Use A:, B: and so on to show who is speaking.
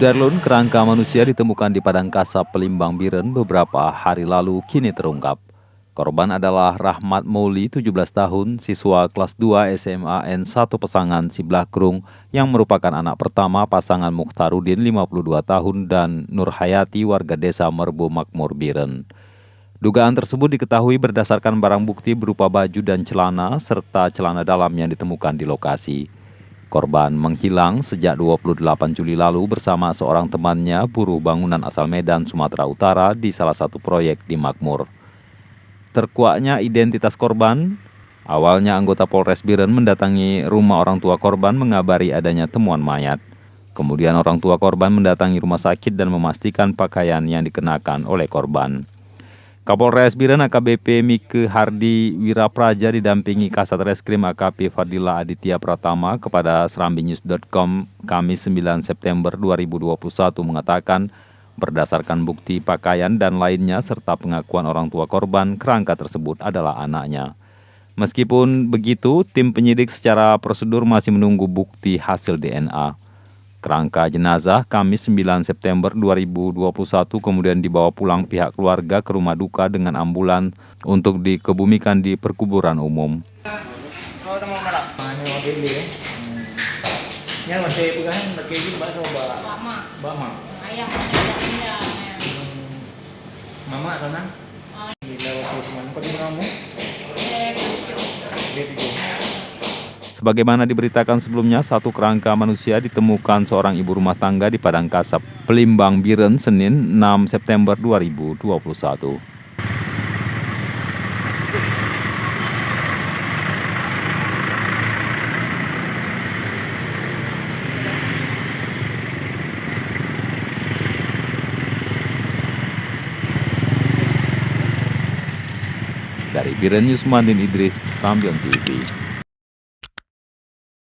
A: Darlun, kerangka manusia ditemukan di Padang Kasab, Pelimbang Biren beberapa hari lalu kini terungkap. Korban adalah Rahmat Mouli, 17 tahun, siswa kelas 2 SMA N1 Pesangan Siblakrung yang merupakan anak pertama pasangan Mukhtarudin, 52 tahun, dan Nur Hayati, warga desa Merbu Makmur Biren. Dugaan tersebut diketahui berdasarkan barang bukti berupa baju dan celana, serta celana dalam yang ditemukan di lokasi. Korban menghilang sejak 28 Juli lalu bersama seorang temannya, buruh bangunan asal Medan, Sumatera Utara, di salah satu proyek di Makmur. Terkuaknya identitas korban, awalnya anggota Polres Biren mendatangi rumah orang tua korban mengabari adanya temuan mayat. Kemudian orang tua korban mendatangi rumah sakit dan memastikan pakaian yang dikenakan oleh korban. Kapolres Biren AKBP Mike Hardi Wirapraja didampingi Kasat Reskrim AKP Fadila Aditya Pratama kepada serambinews.com Kamis 9 September 2021 mengatakan berdasarkan bukti pakaian dan lainnya serta pengakuan orang tua korban, kerangka tersebut adalah anaknya. Meskipun begitu, tim penyidik secara prosedur masih menunggu bukti hasil DNA. Kerangka jenazah Kamis 9 September 2021 kemudian dibawa pulang pihak keluarga ke rumah duka dengan ambulan untuk dikebumikan di perkuburan umum. Sebagaimana diberitakan sebelumnya, satu kerangka manusia ditemukan seorang ibu rumah tangga di Padang Kasab, Pelimbang Biren, Senin 6 September 2021. Dari Biren News, Mandin Idris, Serambion TV.